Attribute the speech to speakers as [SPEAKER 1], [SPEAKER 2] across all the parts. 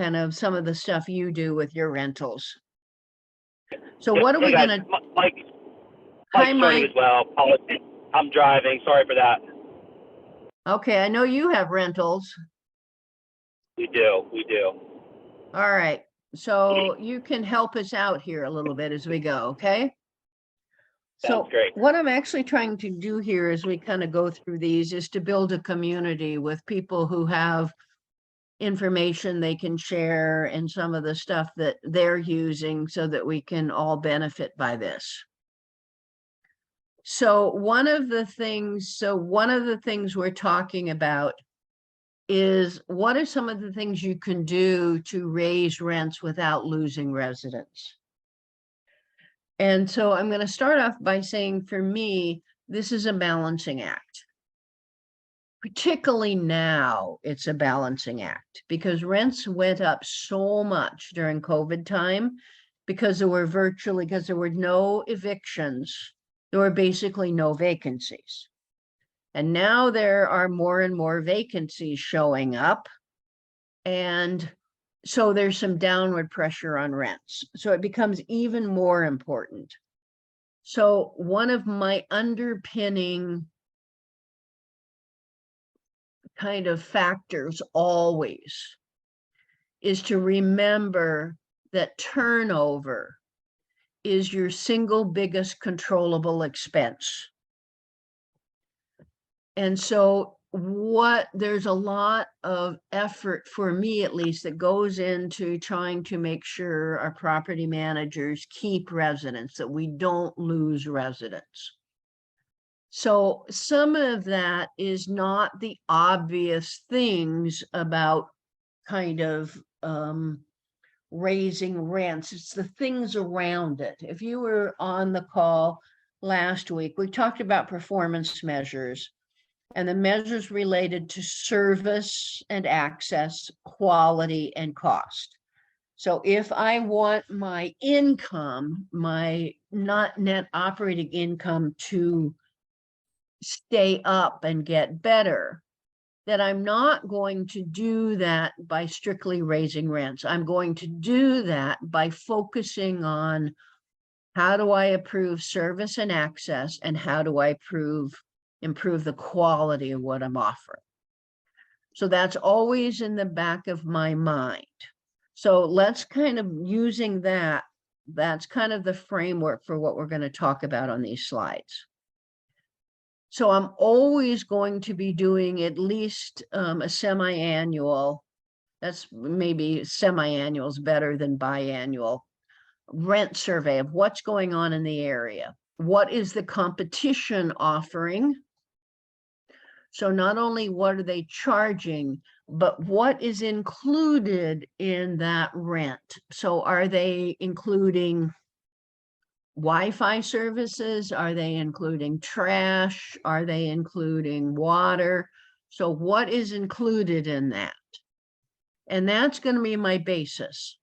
[SPEAKER 1] kind of some of the stuff you do with your rentals. So
[SPEAKER 2] Yep.
[SPEAKER 1] what are
[SPEAKER 2] Hey
[SPEAKER 1] we
[SPEAKER 2] guys,
[SPEAKER 1] gonna,
[SPEAKER 2] Mike's
[SPEAKER 1] hi,
[SPEAKER 2] joining
[SPEAKER 1] Mike.
[SPEAKER 2] as well. Apologies. I'm driving. Sorry for that.
[SPEAKER 1] Okay, I know you have rentals.
[SPEAKER 2] We do. We do.
[SPEAKER 1] All right. So you can help us out here a little bit as we go, okay?
[SPEAKER 2] Sounds
[SPEAKER 1] So
[SPEAKER 2] great.
[SPEAKER 1] what I'm actually trying to do here as we kind of go through these is to build a community with people who have information they can share and some of the stuff that they're using so that we can all benefit by this. So one of the things we're talking about is what are some of the things you can do to raise rents without losing residents? And so I'm going to start off by saying, for me, this is a balancing act. Particularly now, it's a balancing act because rents went up so much during COVID time because there were no evictions, there were basically no vacancies. And now there are more and more vacancies showing up. And so there's some downward pressure on rents. So it becomes even more important. So one of my underpinning kind of factors always is to remember that turnover is your single biggest controllable expense. And so there's a lot of effort, for me at least, that goes into trying to make sure our property managers keep residents, that we don't lose residents. So some of that is not the obvious things about kind of raising rents. It's the things around it. If you were on the call last week, we talked about performance measures and the measures related to service and access, quality, and cost. So if I want my income, my not net operating income, to stay up and get better, that I'm not going to do that by strictly raising rents. I'm going to do that by focusing on how do I improve service and access, and how do I improve the quality of what I'm offering. So that's always in the back of my mind. So let's kind of using that's kind of the framework for what we're going to talk about on these slides. So I'm always going to be doing at least a semi-annual, that's maybe semi-annual is better than biannual, rent survey of what's going on in the area. What is the competition offering? So not only what are they charging, but what is included in that rent? So are they including Wi-Fi services? Are they including trash? Are they including water? So what is included in that? And that's going to be my basis.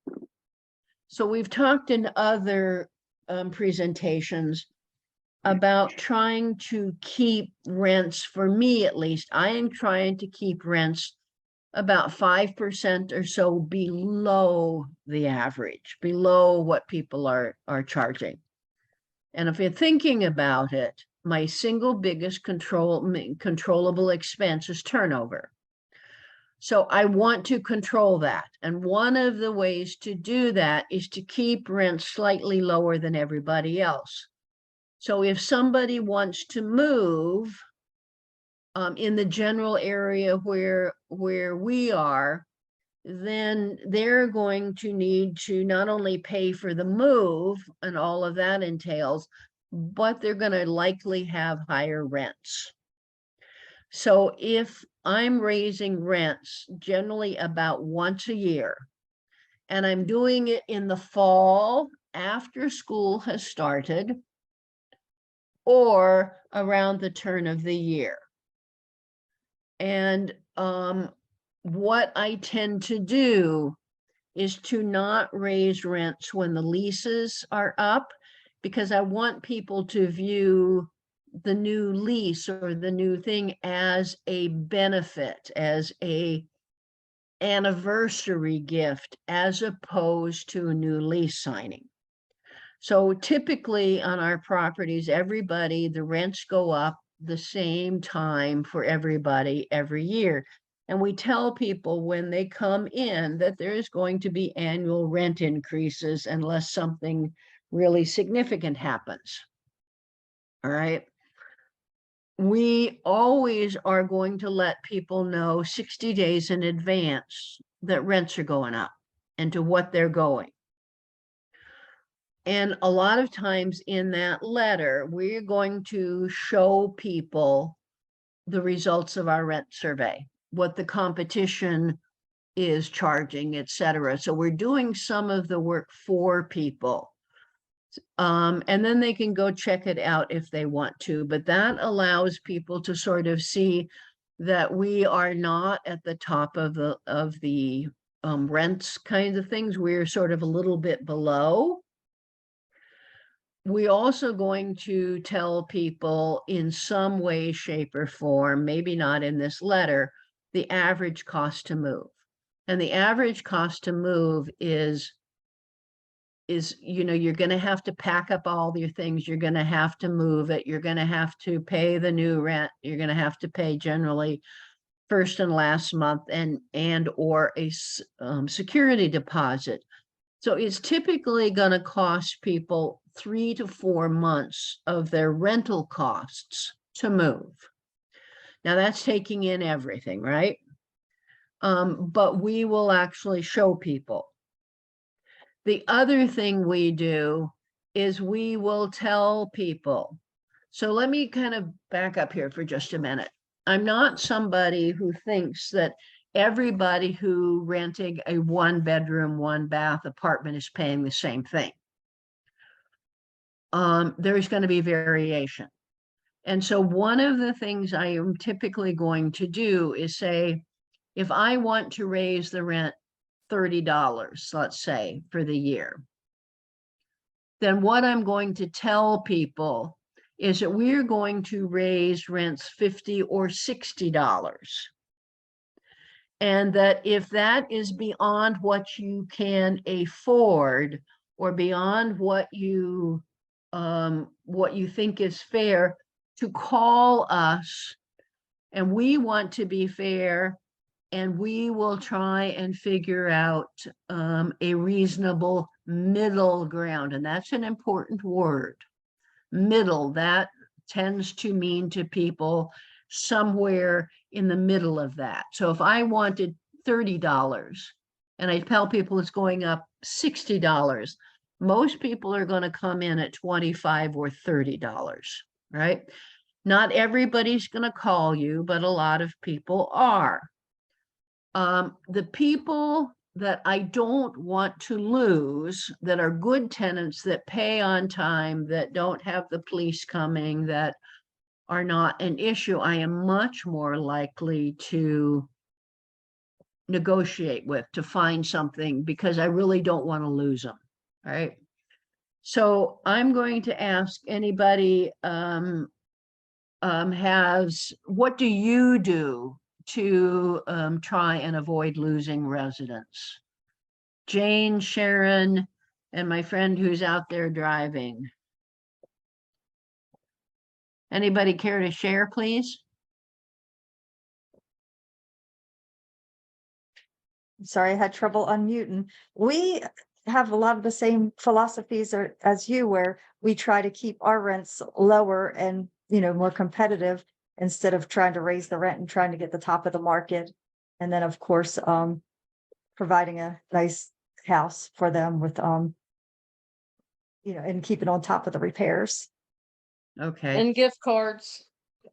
[SPEAKER 1] So we've talked in other presentations about trying to keep rents, for me at least, I am trying to keep rents about 5% or so below the average, below what people are charging. And if you're thinking about it, my single biggest controllable expense is turnover. So I want to control that. And one of the ways to do that is to keep rents slightly lower than everybody else. So if somebody wants to move in the general area where we are, then they're going to need to not only pay for the move and all of that entails, but they're going to likely have higher rents. So if I'm raising rents generally about once a year, and I'm doing it in the fall after school has started, or around the turn of the year. And what I tend to do is to not raise rents when the leases are up, because I want people to view the new lease or the new thing as a benefit, as a anniversary gift as opposed to a new lease signing. So typically on our properties, the rents go up the same time for everybody every year. And we tell people when they come in that there is going to be annual rent increases unless something really significant happens. All right. We always are going to let people know 60 days in advance that rents are going up and to what they're going. And a lot of times in that letter, we're going to show people the results of our rent survey, what the competition is charging, et cetera. So we're doing some of the work for people. And then they can go check it out if they want to, but that allows people to sort of see that we are not at the top of the rents kinds of things. We're sort of a little bit below. We're also going to tell people in some way, shape, or form, maybe not in this letter, the average cost to move. And the average cost to move is you're going to have to pack up all your things, you're going to have to move it, you're going to have to pay the new rent, you're going to have to pay generally first and last month and or a security deposit. So it's typically going to cost people 3 to 4 months of their rental costs to move. Now that's taking in everything, right? But we will actually show people. The other thing we do is we will tell people. So let me kind of back up here for just a minute. I'm not somebody who thinks that everybody who renting a 1-bedroom, 1-bath apartment is paying the same thing. There's going to be variation. And so one of the things I am typically going to do is say, if I want to raise the rent $30, let's say, for the year, then what I'm going to tell people is that we're going to raise rents $50 or $60. And that if that is beyond what you can afford or beyond what you think is fair, to call us, and we want to be fair, and we will try and figure out a reasonable middle ground. And that's an important word. Middle, that tends to mean to people somewhere in the middle of that. So if I wanted $30 and I tell people it's going up $60, most people are going to come in at $25 or $30, right? Not everybody's going to call you, but a lot of people are. The people that I don't want to lose, that are good tenants, that pay on time, that don't have the police coming, that are not an issue, I am much more likely to negotiate with, to find something, because I really don't want to lose them, right? So I'm going to ask anybody what do you do to try and avoid losing residents? Jane, Sharon, and my friend who's out there driving. Anybody care to share, please?
[SPEAKER 3] Sorry, I had trouble unmuting. We have a lot of the same philosophies as you, where we try to keep our rents lower and, more competitive instead of trying to raise the rent and trying to get the top of the market. And then, of course, providing a nice house for them with, and keeping on top of the repairs.
[SPEAKER 1] Okay.
[SPEAKER 4] And gift cards.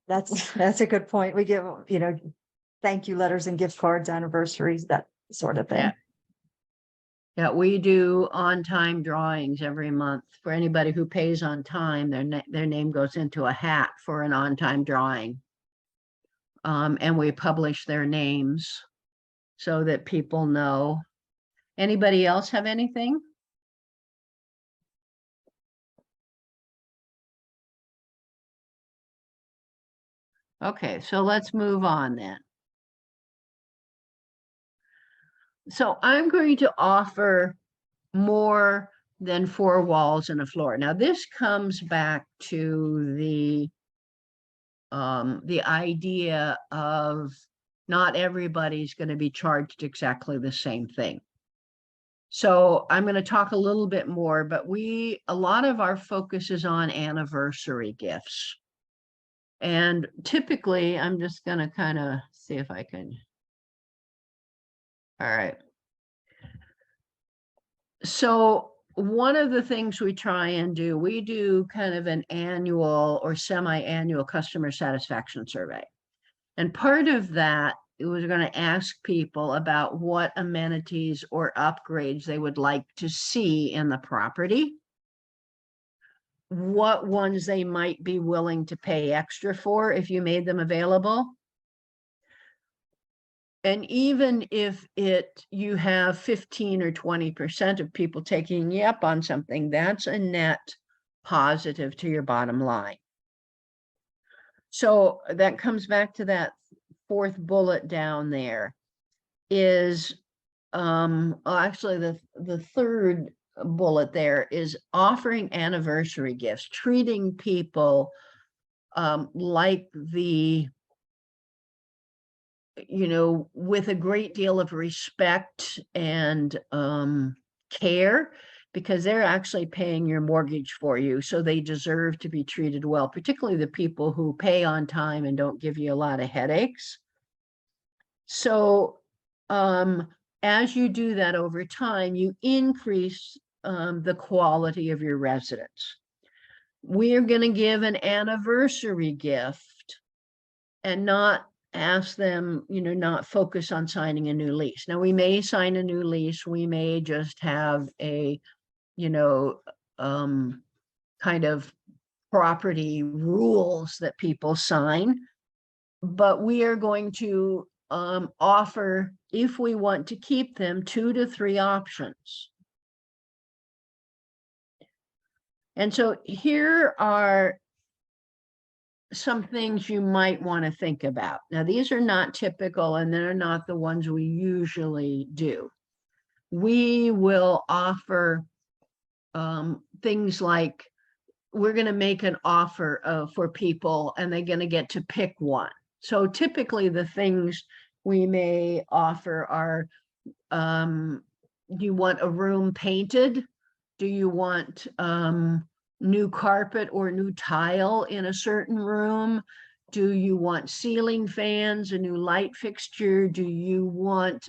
[SPEAKER 3] That's a good point. We give, thank you letters and gift cards, anniversaries, that sort of thing.
[SPEAKER 1] Yeah. Yeah, we do on-time drawings every month. For anybody who pays on time, their name goes into a hat for an on-time drawing. And we publish their names so that people know. Anybody else have anything? Okay, so let's move on then. So I'm going to offer more than 4 walls and a floor. Now, this comes back to the idea of not everybody's going to be charged exactly the same thing. So I'm going to talk a little bit more, but a lot of our focus is on anniversary gifts. And typically, I'm just going to kind of see if I can. All right. So one of the things we try and do, we do kind of an annual or semi-annual customer satisfaction survey. And part of that, it was going to ask people about what amenities or upgrades they would like to see in the property, what ones they might be willing to pay extra for if you made them available. And even if you have 15 or 20% of people taking you up on something, that's a net positive to your bottom line. So that comes back to that 4th bullet down there is, actually the 3rd bullet there is offering anniversary gifts, treating people like with a great deal of respect and care, because they're actually paying your mortgage for you. So they deserve to be treated well, particularly the people who pay on time and don't give you a lot of headaches. So as you do that over time, you increase the quality of your residence. We're going to give an anniversary gift and not ask them, not focus on signing a new lease. Now, we may sign a new lease. We may just have a, kind of property rules that people sign, but we are going to offer, if we want to keep them, 2 to 3 options. And so here are some things you might want to think about. Now, these are not typical and they're not the ones we usually do. We will offer things like, we're going to make an offer for people and they're going to get to pick one. So typically the things we may offer are, do you want a room painted? Do you want new carpet or new tile in a certain room? Do you want ceiling fans, a new light fixture? Do you want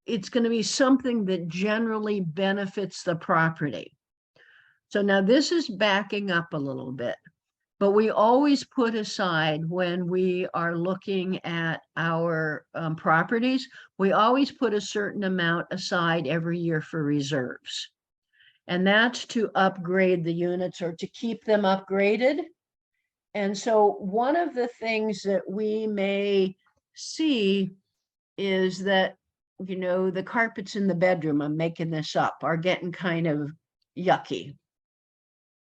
[SPEAKER 1] it's going to be something that generally benefits the property. So now this is backing up a little bit, but we always put aside, when we are looking at our properties, we always put a certain amount aside every year for reserves. And that's to upgrade the units or to keep them upgraded. And so one of the things that we may see is that, the carpets in the bedroom, I'm making this up, are getting kind of yucky.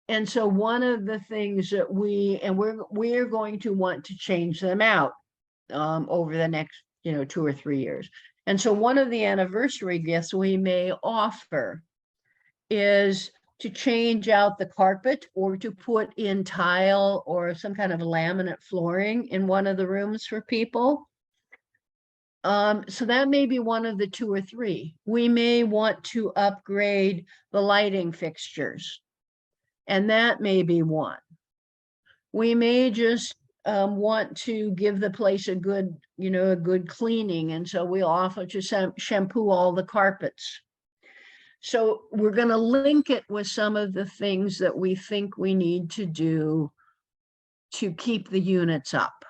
[SPEAKER 1] And so one of the things that we're going to want to change them out over the next, 2 or 3 years. And so one of the anniversary gifts we may offer is to change out the carpet or to put in tile or some kind of laminate flooring in one of the rooms for people. So that may be one of the 2 or 3. We may want to upgrade the lighting fixtures, and that may be one. We may just want to give the place a good, a good cleaning, and so we'll offer to shampoo all the carpets. So we're going to link it with some of the things that we think we need to do to keep the units up.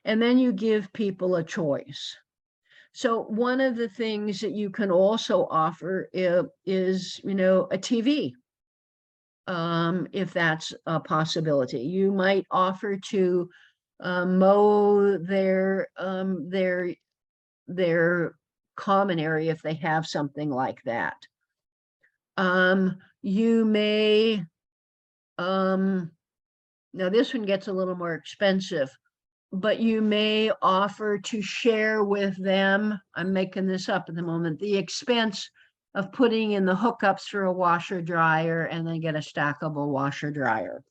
[SPEAKER 1] And then you give people a choice. So one of the things that you can also offer is, a TV, if that's a possibility. You might offer to mow their common area if they have something like that. You may, now this one gets a little more expensive. but you may offer to share with them, I'm making this up at the moment, the expense of putting in the hookups for a washer dryer and then get a stackable washer dryer.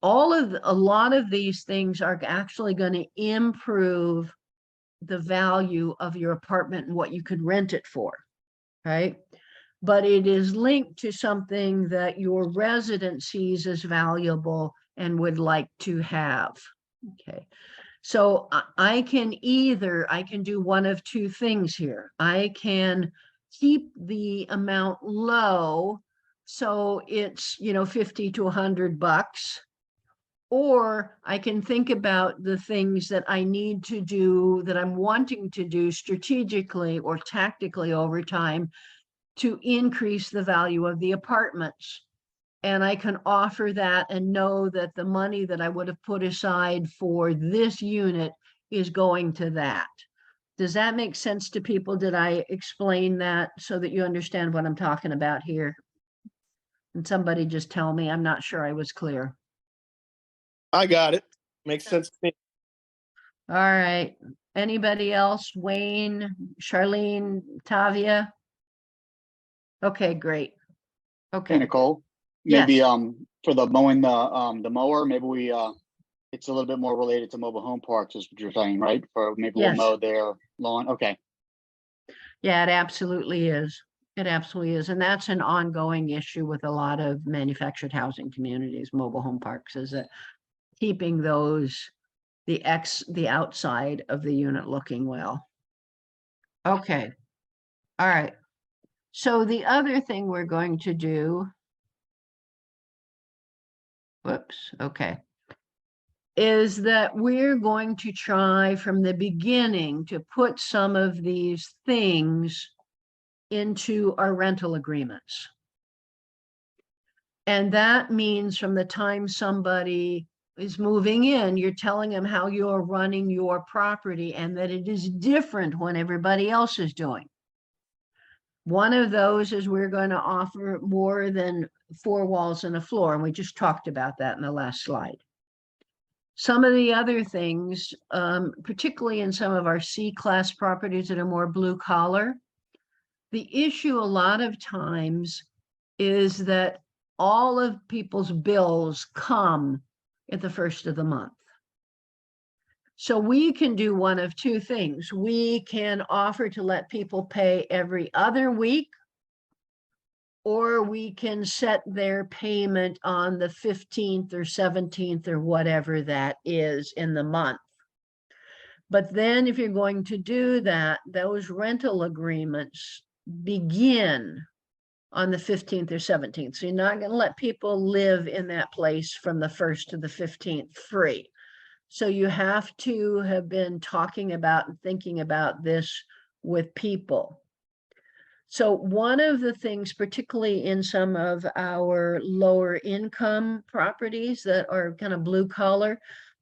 [SPEAKER 1] A lot of these things are actually going to improve the value of your apartment and what you could rent it for, right? But it is linked to something that your resident sees as valuable and would like to have. Okay. So I can do one of two things here. I can keep the amount low, so it's, 50 to $100. Or I can think about the things that I need to do, that I'm wanting to do strategically or tactically over time to increase the value of the apartments. And I can offer that and know that the money that I would have put aside for this unit is going to that. Does that make sense to people? Did I explain that so that you understand what I'm talking about here? And somebody just tell me, I'm not sure I was clear.
[SPEAKER 4] I got it. Makes sense to me.
[SPEAKER 1] All right. Anybody else? Wayne, Charlene, Tavia? Okay, great.
[SPEAKER 5] Hey,
[SPEAKER 1] Okay,
[SPEAKER 5] Nicole,
[SPEAKER 1] Yes.
[SPEAKER 5] maybe for the mowing the mower, maybe we it's a little bit more related to mobile home parks, is what you're saying, right? For maybe we'll
[SPEAKER 1] Yes.
[SPEAKER 5] mow their lawn. Okay.
[SPEAKER 1] Yeah, it absolutely is. It absolutely is. And that's an ongoing issue with a lot of manufactured housing communities, mobile home parks, is that keeping those, the outside of the unit looking well. Okay. All right. So the other thing we're going to do, whoops, okay, is that we're going to try from the beginning to put some of these things into our rental agreements. And that means from the time somebody is moving in, you're telling them how you're running your property and that it is different when everybody else is doing. One of those is we're going to offer more than 4 walls and a floor, and we just talked about that in the last slide. Some of the other things, particularly in some of our C-class properties that are more blue collar, the issue a lot of times is that all of people's bills come at the first of the month. So we can do one of two things. We can offer to let people pay every other week, or we can set their payment on the 15th or 17th or whatever that is in the month. But then if you're going to do that, those rental agreements begin on the 15th or 17th. So you're not going to let people live in that place from the 1st to the 15th free. So you have to have been talking about and thinking about this with people. So one of the things, particularly in some of our lower income properties that are kind of blue collar,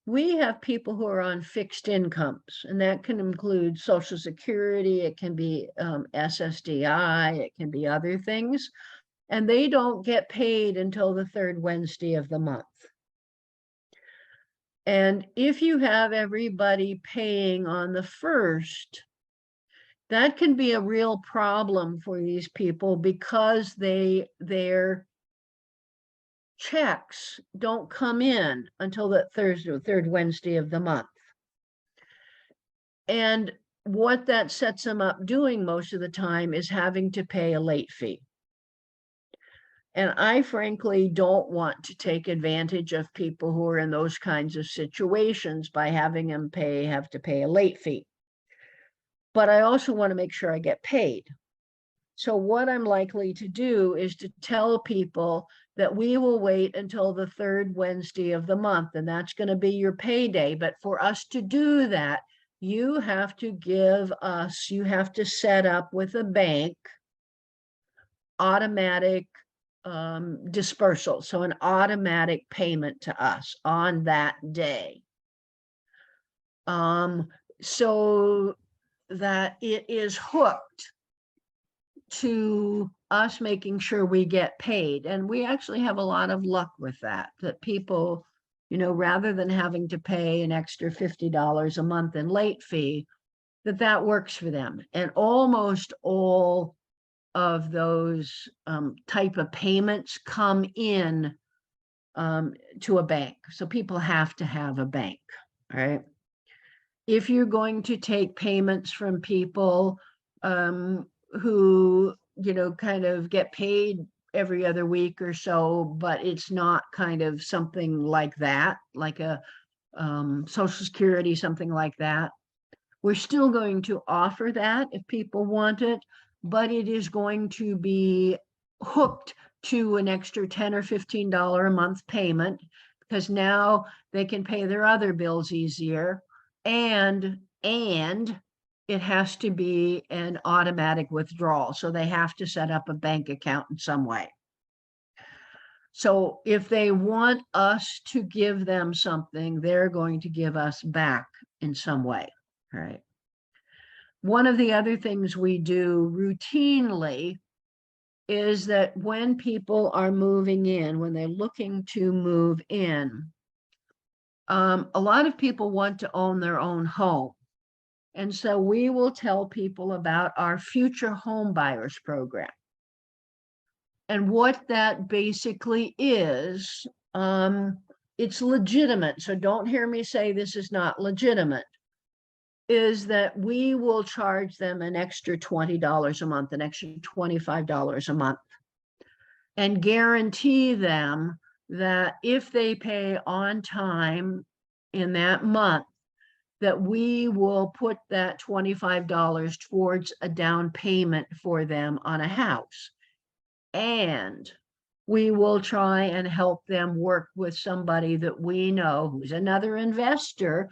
[SPEAKER 1] we have people who are on fixed incomes, and that can include Social Security, it can be SSDI, it can be other things, and they don't get paid until the third Wednesday of the month. And if you have everybody paying on the 1st, that can be a real problem for these people because their checks don't come in until the third Wednesday of the month. And what that sets them up doing most of the time is having to pay a late fee. And I frankly don't want to take advantage of people who are in those kinds of situations by having them have to pay a late fee. But I also want to make sure I get paid. So what I'm likely to do is to tell people that we will wait until the third Wednesday of the month, and that's going to be your payday. But for us to do that, you have to set up with a bank automatic dispersal. So an automatic payment to us on that day. So that it is hooked to us making sure we get paid. And we actually have a lot of luck with that people rather than having to pay an extra $50 a month in late fee, that works for them. And almost all of those type of payments come in to a bank. So people have to have a bank, right? If you're going to take payments from people who, kind of get paid every other week or so, but it's not kind of something like that, like a Social Security, something like that, we're still going to offer that if people want it, but it is going to be hooked to an extra $10 or $15 a month payment, because now they can pay their other bills easier. And it has to be an automatic withdrawal. So they have to set up a bank account in some way. So if they want us to give them something, they're going to give us back in some way, right? One of the other things we do routinely is that when people are moving in, when they're looking to move in, a lot of people want to own their own home. And so we will tell people about our future home buyers program. And what that basically is, it's legitimate. So don't hear me say this is not legitimate, is that we will charge them an extra $20 a month, an extra $25 a month, and guarantee them that if they pay on time in that month, that we will put that $25 towards a down payment for them on a house. And we will try and help them work with somebody that we know who's another investor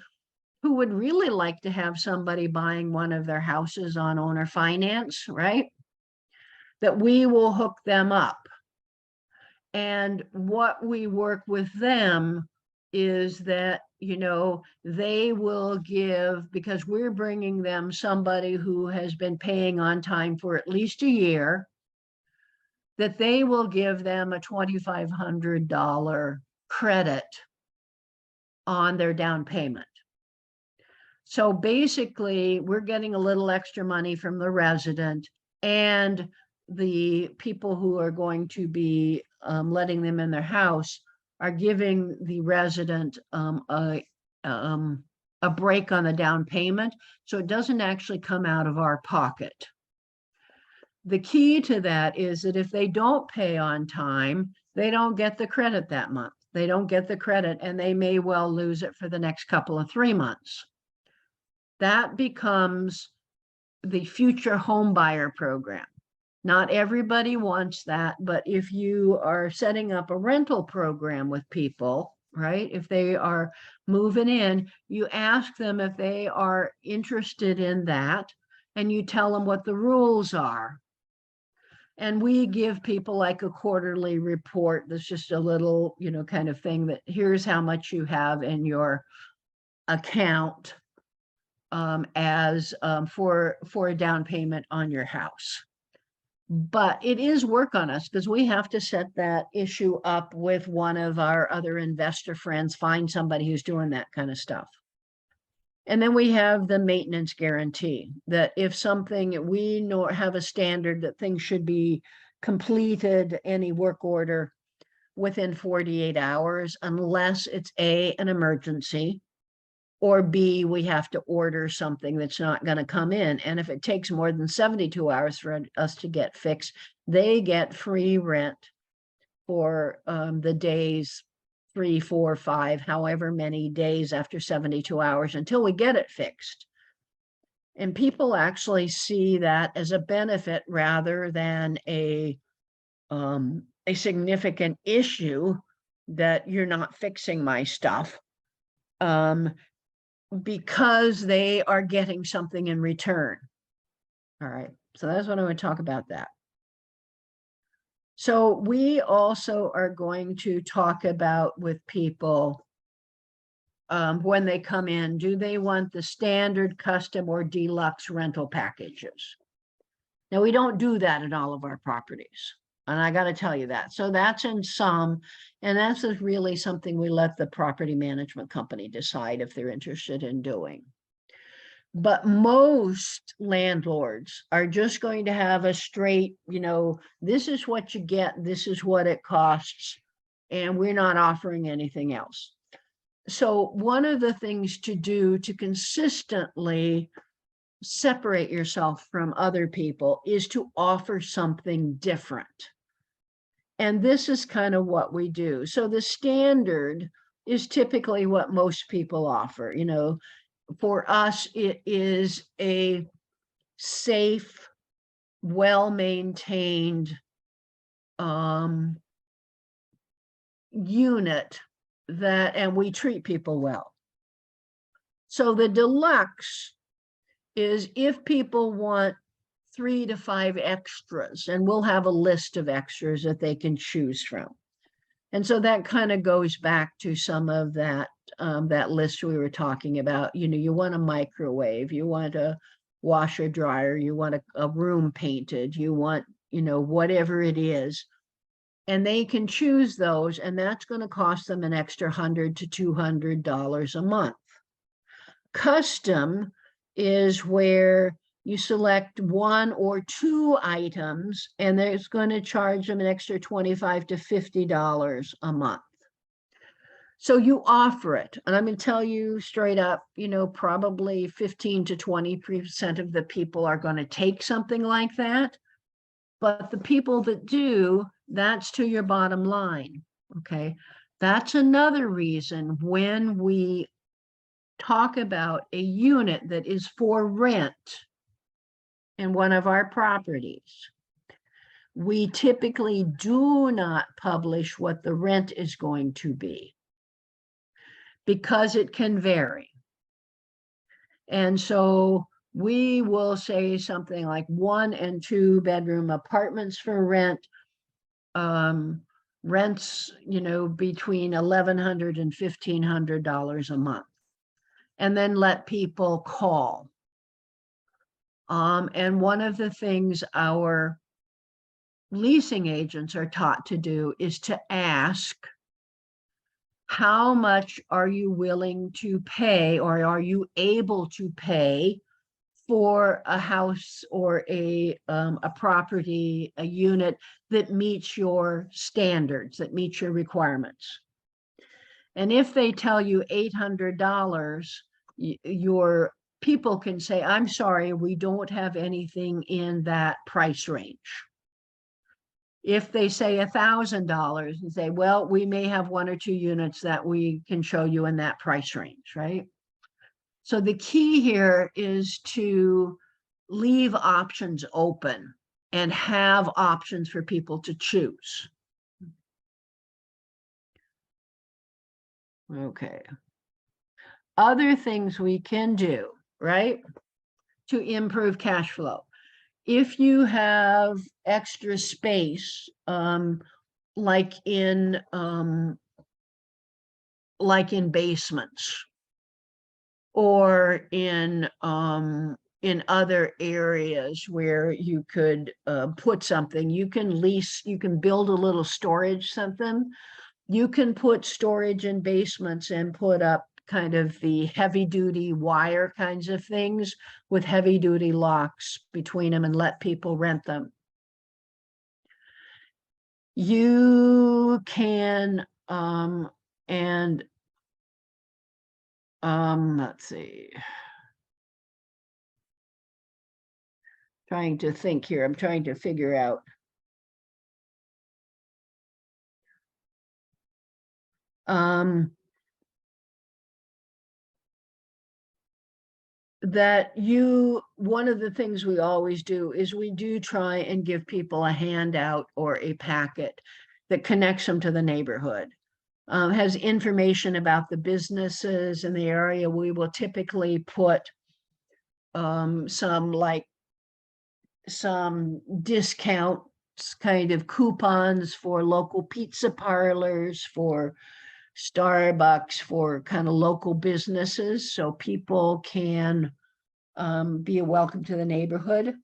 [SPEAKER 1] who would really like to have somebody buying one of their houses on owner finance, right? That we will hook them up. And what we work with them is that, they will give, because we're bringing them somebody who has been paying on time for at least a year, that they will give them a $2,500 credit on their down payment. So basically, we're getting a little extra money from the resident, and the people who are going to be letting them in their house are giving the resident a break on the down payment, so it doesn't actually come out of our pocket. The key to that is that if they don't pay on time, they don't get the credit that month. They don't get the credit, and they may well lose it for the next couple of 3 months. That becomes the future home buyer program. Not everybody wants that, but if you are setting up a rental program with people, right? If they are moving in, you ask them if they are interested in that, and you tell them what the rules are. And we give people like a quarterly report that's just a little, kind of thing that here's how much you have in your account for a down payment on your house. But it is work on us, because we have to set that issue up with one of our other investor friends, find somebody who's doing that kind of stuff. And then we have the maintenance guarantee, that if something, we know, have a standard that things should be completed, any work order, within 48 hours, unless it's A, an emergency, or B, we have to order something that's not going to come in. And if it takes more than 72 hours for us to get fixed, they get free rent for the days 3, 4, 5, however many days after 72 hours until we get it fixed. And people actually see that as a benefit rather than a significant issue that you're not fixing my stuff. Because they are getting something in return. All right, so that's what I want to talk about that. So we also are going to talk about with people when they come in, do they want the standard, custom, or deluxe rental packages? Now, we don't do that in all of our properties. And I got to tell you that. So that's in some, and that's just really something we let the property management company decide if they're interested in doing. But most landlords are just going to have a straight, this is what you get, this is what it costs, and we're not offering anything else. So one of the things to do to consistently separate yourself from other people is to offer something different. And this is kind of what we do. So the standard is typically what most people offer. For us, it is a safe, well-maintained unit and we treat people well. So the deluxe is if people want 3 to 5 extras, and we'll have a list of extras that they can choose from. And so that kind of goes back to some of that list we were talking about. You want a microwave, you want a washer dryer, you want a room painted, you want, whatever it is. And they can choose those, and that's going to cost them an extra $100 to $200 a month. Custom is where you select 1 or 2 items, and there's going to charge them an extra $25 to $50 a month. So you offer it, and I'm going to tell you straight up, probably 15 to 20% of the people are going to take something like that. But the people that do, that's to your bottom line. Okay. That's another reason when we talk about a unit that is for rent in one of our properties, we typically do not publish what the rent is going to be because it can vary. And so we will say something like 1 and 2 bedroom apartments for rent, rents, between $1,100 and $1,500 a month, and then let people call. And one of the things our leasing agents are taught to do is to ask, how much are you willing to pay, or are you able to pay for a house or a property, a unit that meets your standards, that meets your requirements? And if they tell you $800, your people can say, I'm sorry, we don't have anything in that price range. If they say $1,000 and say, well, we may have 1 or 2 units that we can show you in that price range, right? So the key here is to leave options open and have options for people to choose. Okay. Other things we can do, right, to improve cash flow. If you have extra space, like in basements or in other areas where you could put something, you can build a little storage something. You can put storage in basements and put up kind of the heavy duty wire kinds of things with heavy duty locks between them and let people rent them. You can, let's see. Trying to think here. I'm trying to figure out. One of the things we always do is we do try and give people a handout or a packet that connects them to the neighborhood. Has information about the businesses in the area. We will typically put some discounts, kind of coupons for local pizza parlors, for Starbucks, for kind of local businesses, so people can be a welcome to the neighborhood.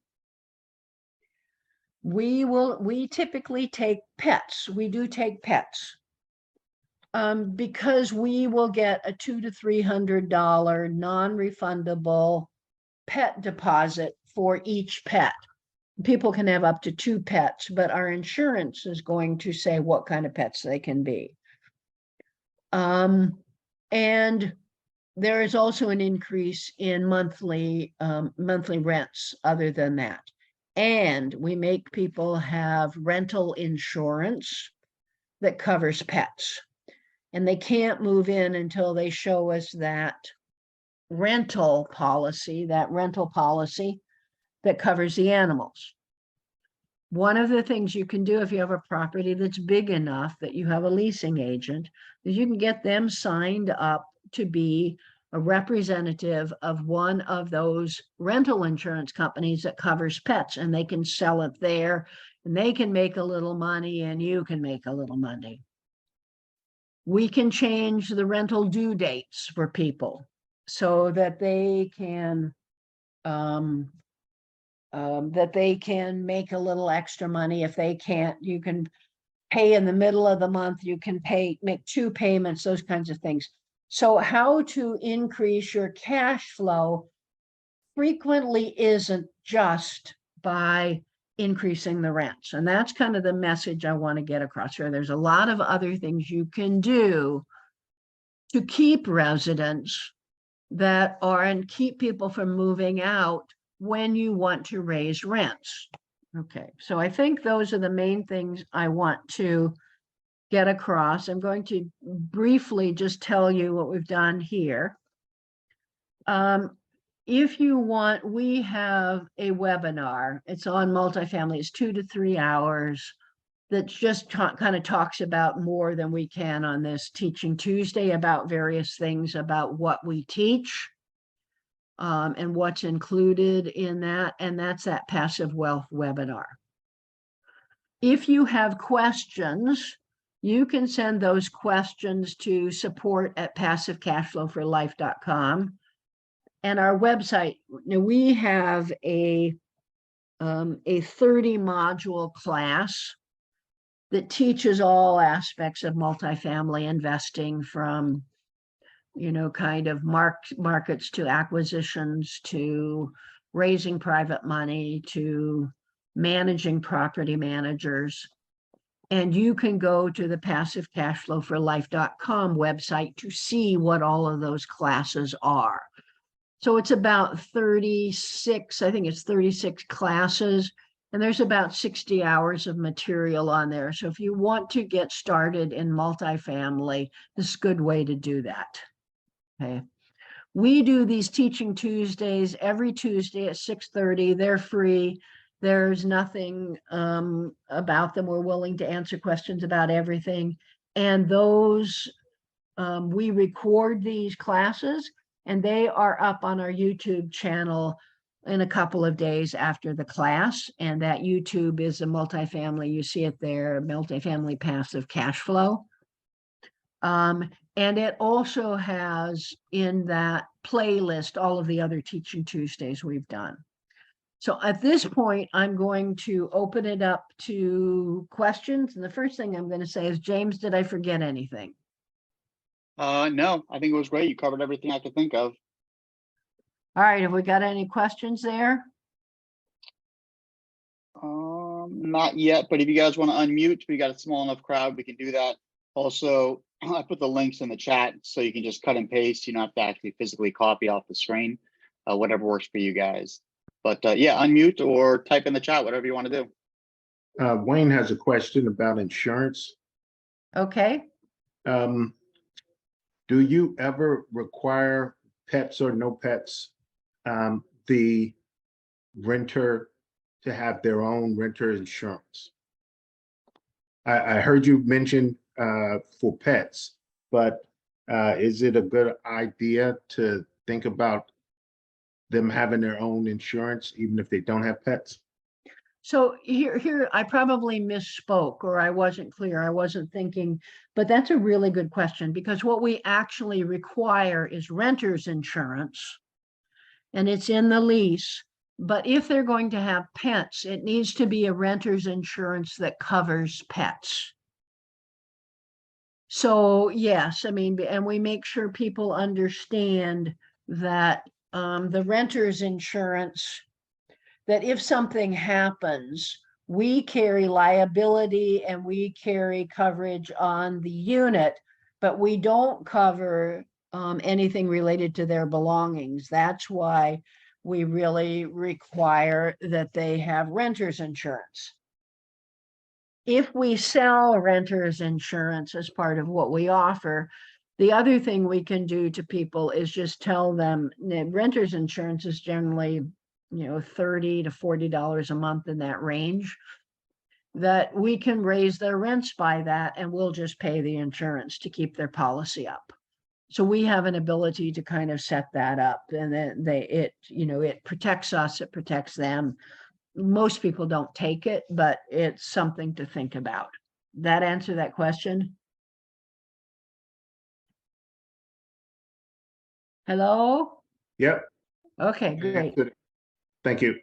[SPEAKER 1] we typically take pets. We do take pets. Because we will get a $200 to $300 non-refundable pet deposit for each pet. People can have up to 2 pets, but our insurance is going to say what kind of pets they can be. And there is also an increase in monthly rents other than that. And we make people have rental insurance that covers pets. And they can't move in until they show us that rental policy that covers the animals. One of the things you can do if you have a property that's big enough that you have a leasing agent is you can get them signed up to be a representative of one of those rental insurance companies that covers pets, and they can sell it there and they can make a little money and you can make a little money. We can change the rental due dates for people so that they can make a little extra money. If they can't, you can pay in the middle of the month, you can make 2 payments, those kinds of things. So how to increase your cash flow frequently isn't just by increasing the rents. And that's kind of the message I want to get across here. There's a lot of other things you can do to keep residents and keep people from moving out when you want to raise rents. Okay, so I think those are the main things I want to get across. I'm going to briefly just tell you what we've done here. If you want, we have a webinar. It's on multifamily. It's 2 to 3 hours. That just kind of talks about more than we can on this Teaching Tuesday about various things about what we teach and what's included in that. And that's that Passive Wealth webinar. If you have questions, you can send those questions to support@passivecashflowforlife.com. And our website, we have a 30 module class that teaches all aspects of multifamily investing, from, kind of markets to acquisitions to raising private money to managing property managers. And you can go to the passivecashflowforlife.com website to see what all of those classes are. So it's about 36, I think it's 36 classes, and there's about 60 hours of material on there. So if you want to get started in multifamily, this is a good way to do that. Okay. We do these Teaching Tuesdays every Tuesday at 6:30. They're free. There's nothing about them. We're willing to answer questions about everything. And those, we record these classes, and they are up on our YouTube channel in a couple of days after the class. And that YouTube is a multifamily, you see it there, multifamily passive cash flow. And it also has in that playlist all of the other Teaching Tuesdays we've done. So at this point, I'm going to open it up to questions. And the first thing I'm going to say is, James, did I forget anything?
[SPEAKER 5] No, I think it was great. You covered everything I could think of.
[SPEAKER 1] All right, have we got any questions there?
[SPEAKER 5] Not yet, but if you guys want to unmute, we got a small enough crowd, we can do that. Also, I put the links in the chat so you can just cut and paste. You don't have to actually physically copy off the screen, whatever works for you guys. But yeah, unmute or type in the chat, whatever you want to do.
[SPEAKER 6] Wayne has a question about insurance.
[SPEAKER 1] Okay.
[SPEAKER 6] Do you ever require, pets or no pets, the renter to have their own renter insurance? I heard you mention for pets, but is it a good idea to think about them having their own insurance even if they don't have pets?
[SPEAKER 1] So here, I probably misspoke, or I wasn't clear. I wasn't thinking, but that's a really good question, because what we actually require is renter's insurance, and it's in the lease. But if they're going to have pets, it needs to be a renter's insurance that covers pets. So yes, I mean, and we make sure people understand that the renter's insurance, that if something happens, we carry liability and we carry coverage on the unit, but we don't cover anything related to their belongings. That's why we really require that they have renter's insurance. If we sell renter's insurance as part of what we offer, the other thing we can do to people is just tell them that renter's insurance is generally, $30 to $40 a month, in that range, that we can raise their rents by that and we'll just pay the insurance to keep their policy up. So we have an ability to kind of set that up, and then it protects us, it protects them. Most people don't take it, but it's something to think about. That answer that question? Hello?
[SPEAKER 6] Yep.
[SPEAKER 1] Okay, great.
[SPEAKER 6] Thank you.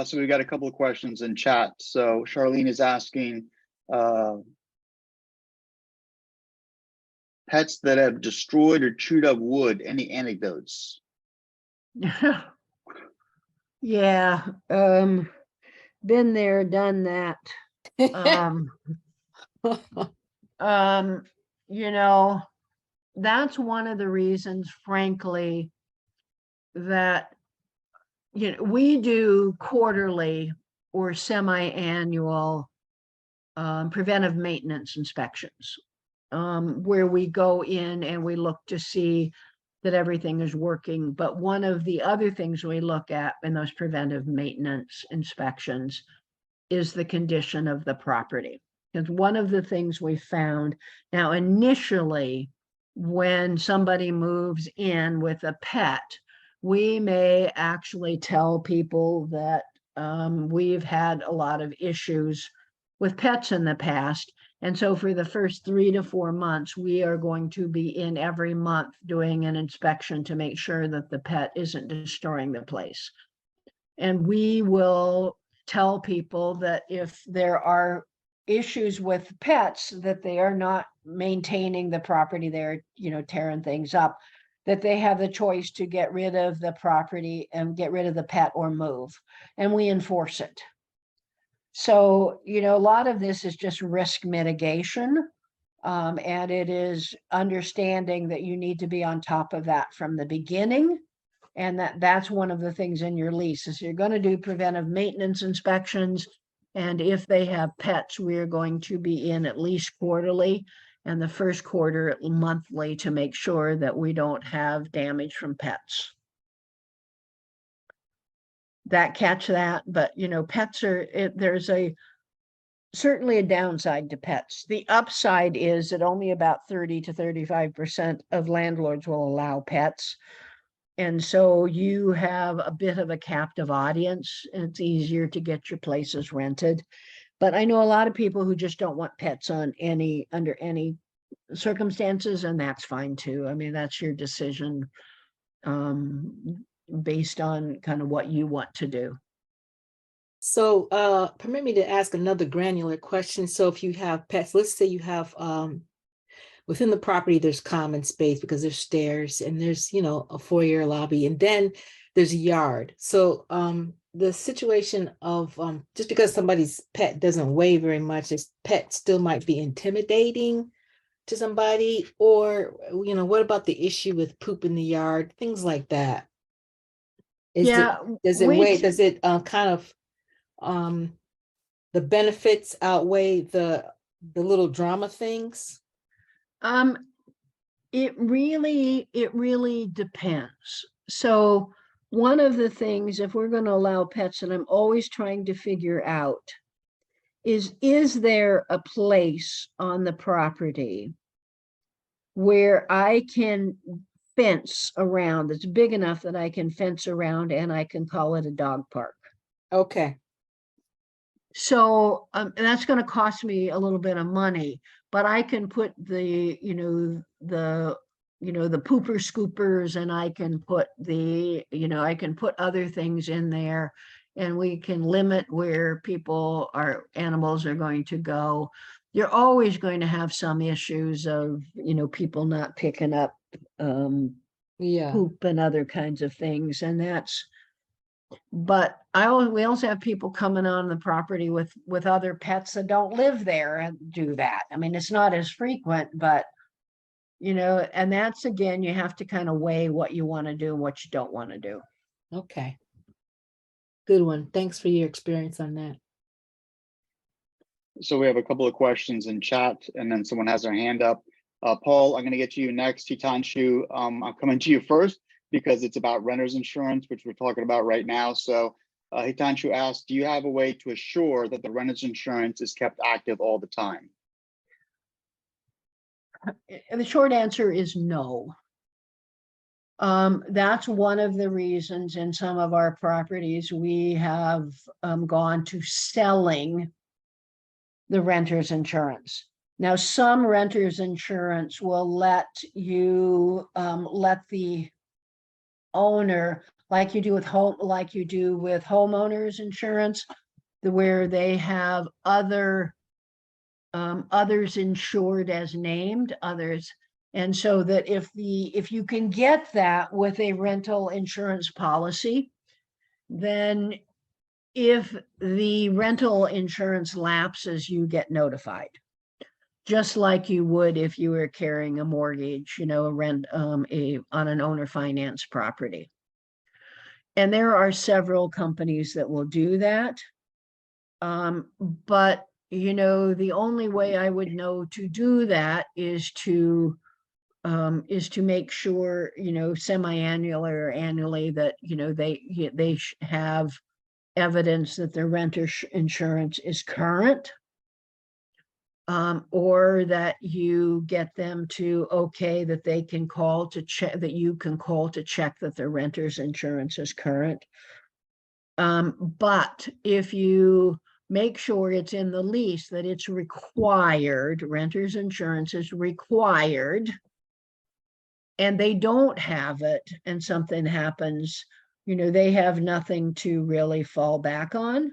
[SPEAKER 5] So we've got a couple of questions in chat. So Charlene is asking, pets that have destroyed or chewed up wood, any anecdotes?
[SPEAKER 1] Yeah, been there, done that. Um, that's one of the reasons, frankly, that, we do quarterly or semi-annual preventive maintenance inspections, where we go in and we look to see that everything is working. But one of the other things we look at in those preventive maintenance inspections is the condition of the property. Because one of the things we found, now initially, when somebody moves in with a pet, we may actually tell people that we've had a lot of issues with pets in the past. And so for the first 3 to 4 months, we are going to be in every month doing an inspection to make sure that the pet isn't destroying the place. And we will tell people that if there are issues with pets, that they are not maintaining the property, they're, tearing things up, that they have the choice to get rid of the property and get rid of the pet or move, and we enforce it. So, a lot of this is just risk mitigation. And it is understanding that you need to be on top of that from the beginning. And that's one of the things in your lease is you're going to do preventive maintenance inspections. And if they have pets, we're going to be in at least quarterly, and the first quarter monthly, to make sure that we don't have damage from pets. That catch that, but pets there's certainly a downside to pets. The upside is that only about 30 to 35% of landlords will allow pets. And so you have a bit of a captive audience, and it's easier to get your places rented. But I know a lot of people who just don't want pets under any circumstances, and that's fine too. I mean, that's your decision. Based on kind of what you want to do.
[SPEAKER 7] So permit me to ask another granular question. So if you have pets, let's say you have within the property, there's common space because there's stairs and there's, a foyer lobby, and then there's a yard. So the situation of just because somebody's pet doesn't weigh very much, this pet still might be intimidating to somebody, or, what about the issue with poop in the yard, things like that? Does it weigh, does it kind of the benefits outweigh the little drama things?
[SPEAKER 1] It really depends. So one of the things, if we're going to allow pets, and I'm always trying to figure out, is there a place on the property where I can fence around, that's big enough that I can fence around and I can call it a dog park?
[SPEAKER 7] Okay.
[SPEAKER 1] So that's going to cost me a little bit of money, but I can put the the pooper scoopers, and I can put I can put other things in there, and we can limit where animals are going to go. You're always going to have some issues of, people not picking up
[SPEAKER 7] Yeah,
[SPEAKER 1] poop and other kinds of things, and but we also have people coming on the property with other pets that don't live there and do that. I mean, it's not as frequent, but and that's, again, you have to kind of weigh what you want to do and what you don't want to do.
[SPEAKER 7] okay. Good one. Thanks for your experience on that.
[SPEAKER 5] So we have a couple of questions in chat, and then someone has their hand up. Paul, I'm going to get to you next. Hitanshu, I'm coming to you first because it's about renter's insurance, which we're talking about right now. So Hitanshu asked, do you have a way to assure that the renter's insurance is kept active all the time?
[SPEAKER 1] And the short answer is no. That's one of the reasons in some of our properties we have gone to selling the renter's insurance. Now, some renter's insurance will let you let the owner, like you do with homeowners insurance, where they have others insured as named others. And so that if you can get that with a rental insurance policy, then if the rental insurance lapses, you get notified, just like you would if you were carrying a mortgage, on an owner finance property. And there are several companies that will do that. But the only way I would know to do that is to make sure, semi-annually or annually, that, they have evidence that their renter insurance is current, or that you get them to that they can call to check, that you can call to check that their renter's insurance is current. But if you make sure it's in the lease that it's required, renter's insurance is required, and they don't have it and something happens, they have nothing to really fall back on.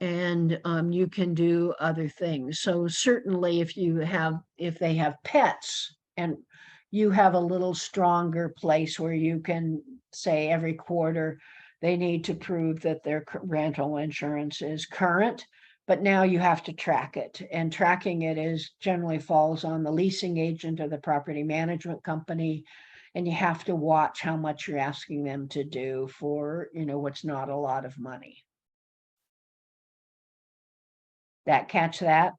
[SPEAKER 1] And you can do other things. So certainly if they have pets, and you have a little stronger place where you can say every quarter they need to prove that their rental insurance is current, but now you have to track it, and tracking it generally falls on the leasing agent or the property management company. And you have to watch how much you're asking them to do for, what's not a lot of money. That catch that?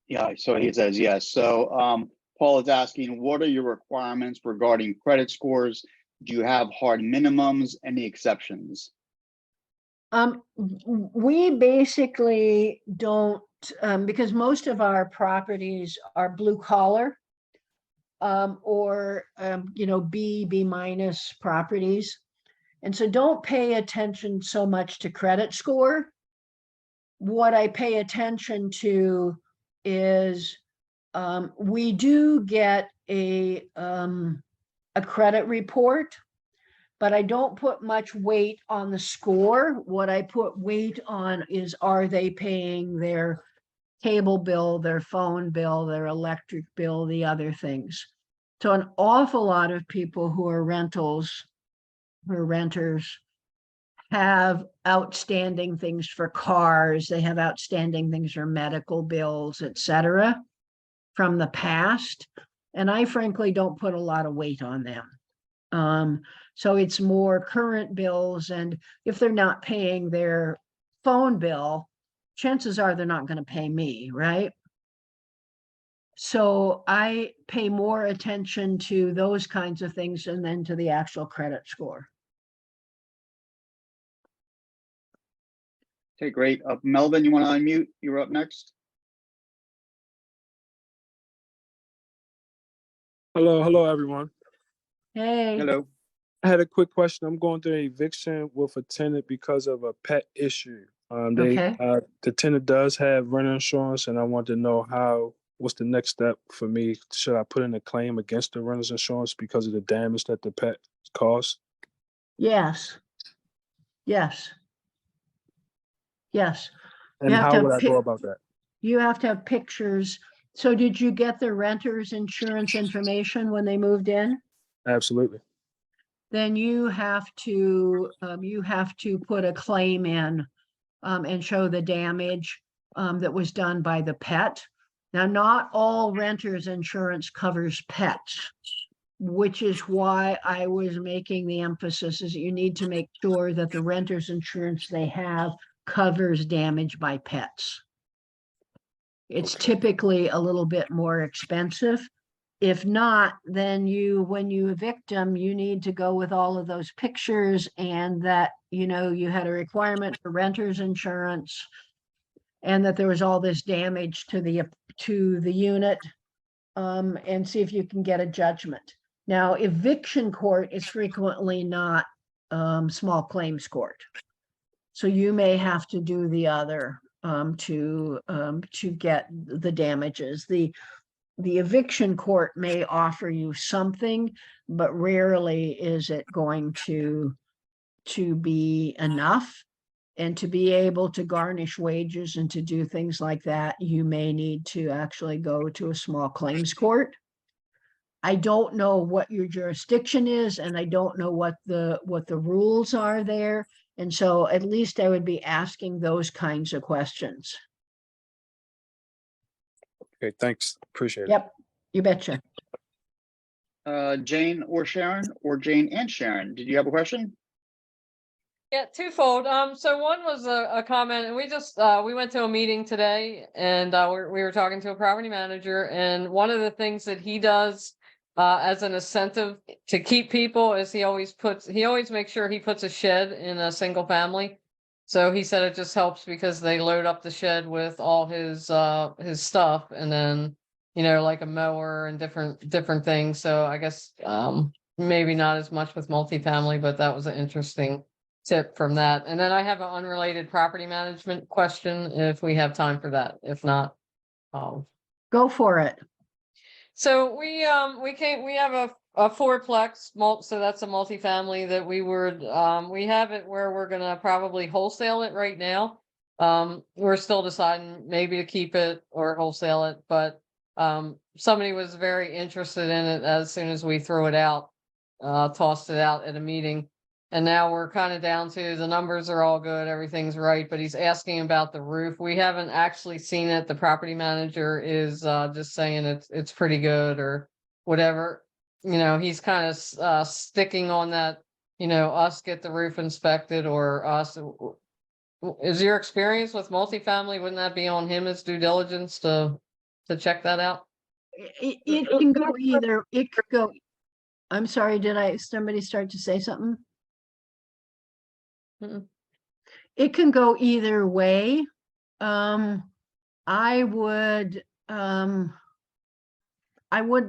[SPEAKER 5] Yeah, so he says yes. So Paul is asking, what are your requirements regarding credit scores? Do you have hard minimums? Any exceptions?
[SPEAKER 1] We basically don't, because most of our properties are blue collar, or B minus properties. And so don't pay attention so much to credit score. What I pay attention to is we do get a credit report, but I don't put much weight on the score. What I put weight on is, are they paying their cable bill, their phone bill, their electric bill, the other things. So an awful lot of people who are renters have outstanding things for cars. They have outstanding things for medical bills, etc., from the past. And I frankly don't put a lot of weight on them. So it's more current bills. And if they're not paying their phone bill, chances are they're not going to pay me, right? So I pay more attention to those kinds of things and then to the actual credit score.
[SPEAKER 5] Okay, great. Melvin, you want to unmute? You're up next.
[SPEAKER 8] Hello, everyone.
[SPEAKER 1] Hey.
[SPEAKER 5] Hello.
[SPEAKER 8] I had a quick question. I'm going through an eviction with a tenant because of a pet issue.
[SPEAKER 1] Okay.
[SPEAKER 8] The tenant does have renter insurance, and I want to know what's the next step for me? Should I put in a claim against the renter's insurance because of the damage that the pet caused?
[SPEAKER 1] Yes. Yes. Yes. You
[SPEAKER 8] And
[SPEAKER 1] have to
[SPEAKER 8] how would
[SPEAKER 1] have
[SPEAKER 8] I go about that?
[SPEAKER 1] you have to have pictures. So did you get the renter's insurance information when they moved in?
[SPEAKER 8] Absolutely.
[SPEAKER 1] Then you have to put a claim in and show the damage that was done by the pet. Now, not all renters insurance covers pets, which is why I was making the emphasis is you need to make sure that the renter's insurance they have covers damage by pets. It's typically a little bit more expensive. If not, then when you evict them, you need to go with all of those pictures and that, you had a requirement for renter's insurance and that there was all this damage to the unit, and see if you can get a judgment. Now, eviction court is frequently not small claims court. So you may have to do the other to get the damages. The eviction court may offer you something, but rarely is it going to be enough. And to be able to garnish wages and to do things like that, you may need to actually go to a small claims court. I don't know what your jurisdiction is, and I don't know what the rules are there. And so at least I would be asking those kinds of questions.
[SPEAKER 8] Okay, thanks. Appreciate it.
[SPEAKER 1] Yep, you betcha.
[SPEAKER 5] Jane or Sharon, or Jane and Sharon, did you have a question?
[SPEAKER 9] Yeah, twofold. So one was a comment, and we just we went to a meeting today, and we were talking to a property manager, and one of the things that he does as an incentive to keep people is he always makes sure he puts a shed in a single family. So he said it just helps because they load up the shed with all his stuff, and then like a mower and different things. So I guess maybe not as much with multifamily, but that was an interesting tip from that. And then I have an unrelated property management question if we have time for that. If not,
[SPEAKER 1] Go for it.
[SPEAKER 9] so we have a fourplex so that's a multifamily that we have it where we're gonna probably wholesale it right now. We're still deciding maybe to keep it or wholesale it, but somebody was very interested in it as soon as we threw it out, tossed it out at a meeting. And now we're kind of down to the numbers are all good, everything's right, but he's asking about the roof. We haven't actually seen it. The property manager is just saying it's pretty good or whatever. He's kind of sticking on that, us get the roof inspected or us. Is your experience with multifamily, wouldn't that be on him as due diligence to check that out?
[SPEAKER 1] It can go either. It could go. I'm sorry, did somebody start to say something?
[SPEAKER 9] Mm-mm.
[SPEAKER 1] It can go either way. I would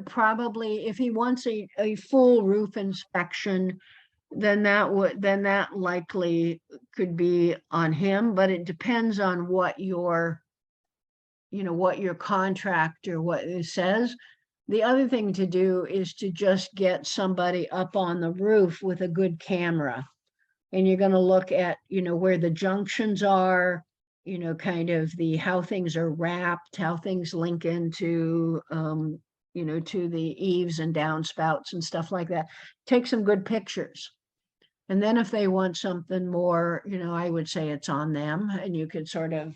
[SPEAKER 1] probably, if he wants a full roof inspection, then that likely could be on him, but it depends on what your contract or what it says. The other thing to do is to just get somebody up on the roof with a good camera. And you're going to look at, where the junctions are, kind of how things are wrapped, how things link into, to the eaves and downspouts and stuff like that. Take some good pictures. And then if they want something more, I would say it's on them, and you could sort of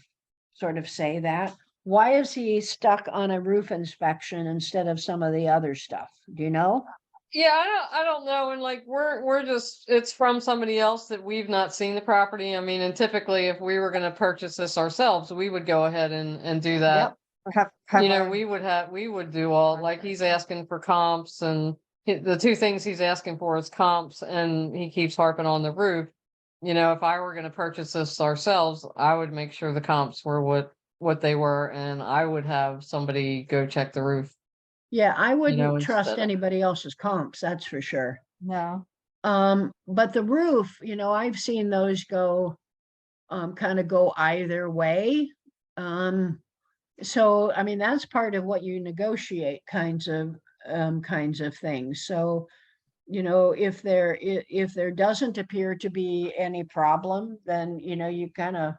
[SPEAKER 1] say that. Why is he stuck on a roof inspection instead of some of the other stuff? Do you know?
[SPEAKER 9] Yeah, I don't know. And like, we're just, it's from somebody else that we've not seen the property. I mean, and typically if we were going to purchase this ourselves, we would go ahead and do that.
[SPEAKER 3] Yep.
[SPEAKER 9] We would do all, like he's asking for comps, and the two things he's asking for is comps, and he keeps harping on the roof. If I were going to purchase this ourselves, I would make sure the comps were what they were, and I would have somebody go check the roof.
[SPEAKER 1] Yeah, I wouldn't
[SPEAKER 9] instead
[SPEAKER 1] trust
[SPEAKER 9] of-
[SPEAKER 1] anybody else's comps, that's for sure.
[SPEAKER 3] No.
[SPEAKER 1] But the roof, I've seen those go kind of go either way. So, I mean, that's part of what you negotiate kinds of things. So, you know, if there doesn't appear to be any problem, then, you know, you can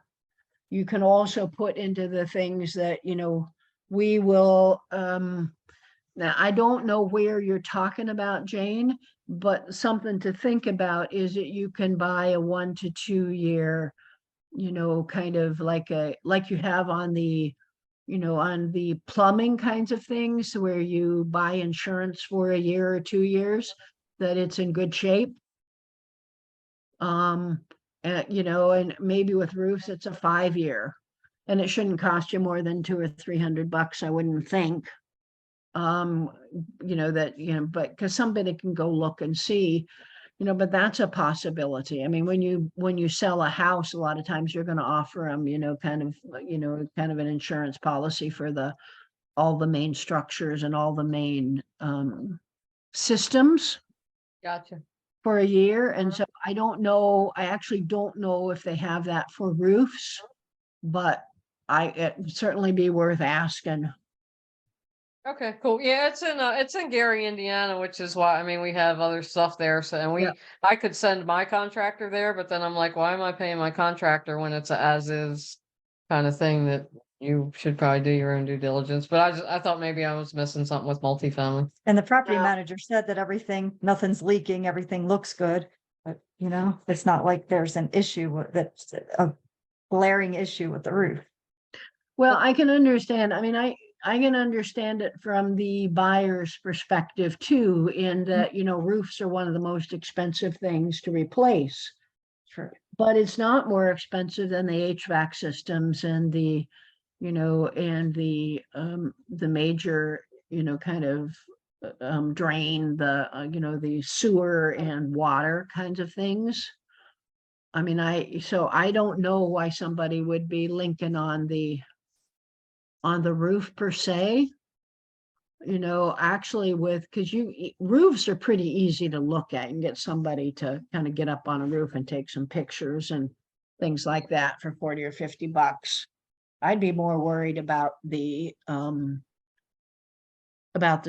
[SPEAKER 1] also put into the things that, you know, we will, now I don't know where you're talking about, Jane, but something to think about is that you can buy a 1 to 2 year, you know, kind of like you have on the, you know, on the plumbing kinds of things where you buy insurance for a year or 2 years, that it's in good shape. You know, and maybe with roofs, it's a 5 year, and it shouldn't cost you more than $200 or $300, I wouldn't think. You know, that, you know, but because somebody can go look and see, you know, but that's a possibility. I mean, when you sell a house, a lot of times you're going to offer them, you know, kind of an insurance policy for all the main structures and all the main systems
[SPEAKER 9] Gotcha.
[SPEAKER 1] for a year. And so I actually don't know if they have that for roofs, but it'd certainly be worth asking.
[SPEAKER 9] Okay, cool. Yeah, it's in Gary, Indiana, which is why, I mean, we have other stuff there. So, and
[SPEAKER 1] Yeah.
[SPEAKER 9] I could send my contractor there, but then I'm like, why am I paying my contractor when it's a as is kind of thing that you should probably do your own due diligence? But I thought maybe I was missing something with multifamily.
[SPEAKER 3] And the property
[SPEAKER 1] Yeah.
[SPEAKER 3] manager said that nothing's leaking, everything looks good. But, you know, it's not like there's an issue that's a glaring issue with the roof.
[SPEAKER 1] Well, I can understand. I mean, I can understand it from the buyer's perspective too, in that, you know, roofs are one of the most expensive things to replace.
[SPEAKER 3] True.
[SPEAKER 1] But it's not more expensive than the HVAC systems and the, you know, and the major, you know, kind of drain, you know, the sewer and water kinds of things. I mean, so I don't know why somebody would be linking on the roof per se. You know, actually because roofs are pretty easy to look at and get somebody to kind of get up on a roof and take some pictures and things like that for $40 or $50. I'd be more worried about the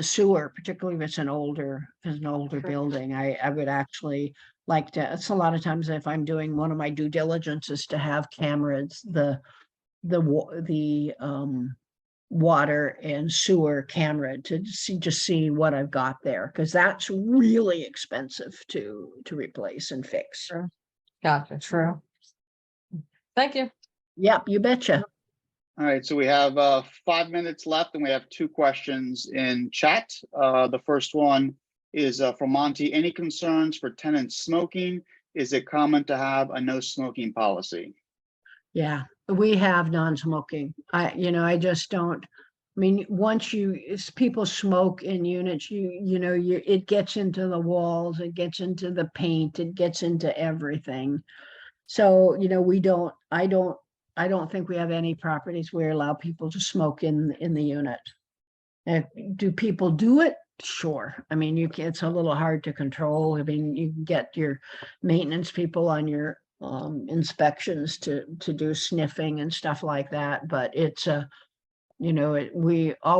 [SPEAKER 1] sewer, particularly if it's an older
[SPEAKER 3] Sure.
[SPEAKER 1] building. I would actually like to, it's a lot of times if I'm doing one of my due diligences to have cameras, the water and sewer camera to see what I've got there, because that's really expensive to replace and fix.
[SPEAKER 3] Sure.
[SPEAKER 9] Gotcha.
[SPEAKER 3] True.
[SPEAKER 9] Thank you.
[SPEAKER 1] Yep, you betcha.
[SPEAKER 5] All right, so we have 5 minutes left and we have 2 questions in chat. The first one is from Monty. Any concerns for tenants smoking? Is it common to have a no smoking policy?
[SPEAKER 1] Yeah, we have non-smoking. I just don't. I mean, people smoke in units, it gets into the walls, it gets into the paint, it gets into everything. So, you know, I don't think we have any properties where we allow people to smoke in the unit. Do people do it? Sure. I mean, it's a little hard to control. I mean, you can get your maintenance people on your inspections to do sniffing and stuff like that, but it's all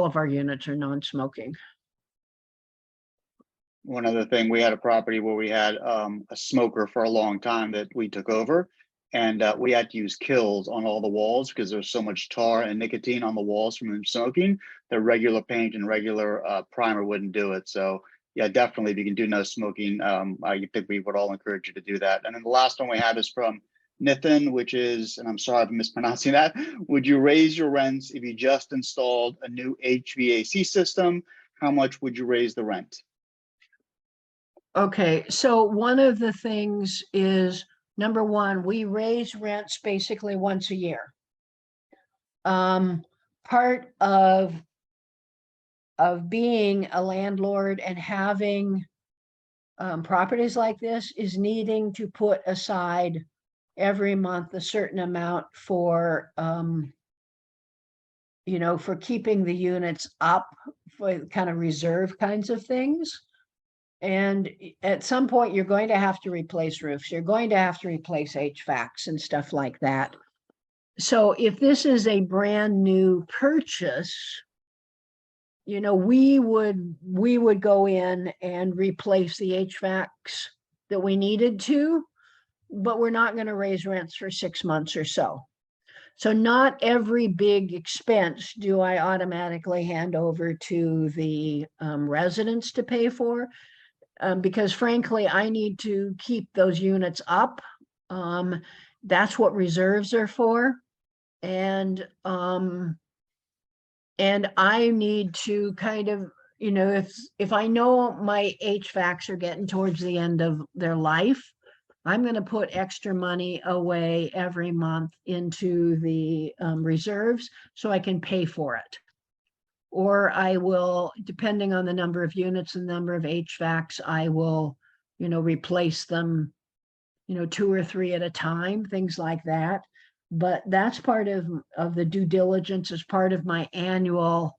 [SPEAKER 1] of our units are non-smoking.
[SPEAKER 5] One other thing, we had a property where we had a smoker for a long time that we took over, and we had to use kills on all the walls because there's so much tar and nicotine on the walls from him smoking. The regular paint and regular primer wouldn't do it. So yeah, definitely, if you can do no smoking, I think we would all encourage you to do that. And then the last one we have is from Nathan, which is, and I'm sorry if I'm mispronouncing that, would you raise your rents if you just installed a new HVAC system? How much would you raise the rent?
[SPEAKER 1] Okay, so one of the things is, number one, we raise rents basically once a year. Part of being a landlord and having properties like this is needing to put aside every month a certain amount for for keeping the units up, for kind of reserve kinds of things. And at some point, you're going to have to replace roofs. You're going to have to replace HVACs and stuff like that. So if this is a brand new purchase, you know, we would go in and replace the HVACs that we needed to, but we're not going to raise rents for 6 months or so. So not every big expense do I automatically hand over to the residents to pay for. Because frankly, I need to keep those units up. That's what reserves are for. And I need to kind of, you know, if I know my HVACs are getting towards the end of their life, I'm going to put extra money away every month into the reserves so I can pay for it. Or I will, depending on the number of units and number of HVACs, I will, you know, replace them, you know, 2 or 3 at a time, things like that. But that's part of the due diligence, as part of my annual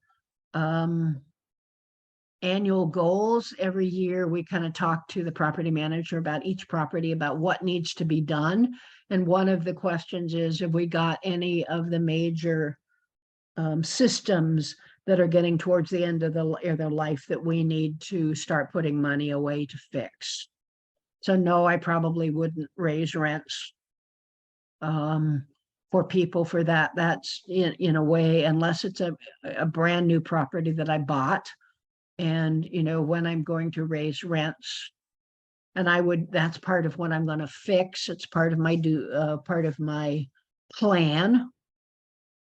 [SPEAKER 1] goals. Every year we kind of talk to the property manager about each property, about what needs to be done. And one of the questions is, have we got any of the major systems that are getting towards the end of their life that we need to start putting money away to fix? So no, I probably wouldn't raise rents for people for that. That's in a way, unless it's a brand new property that I bought. And, you know, when I'm going to raise rents, and that's part of what I'm going to fix. It's part of my plan.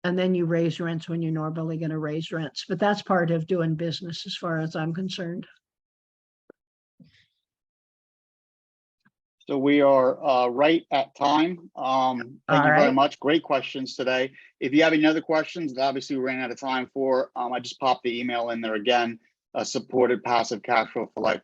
[SPEAKER 1] And then you raise rents when you're normally going to raise rents. But that's part of doing business as far as I'm concerned.
[SPEAKER 5] So we are right at time. Thank you very
[SPEAKER 1] right.
[SPEAKER 5] much. Great questions today. If you have any other questions that obviously we ran out of time for, I just popped the email in there again, supported passive cash flow for life.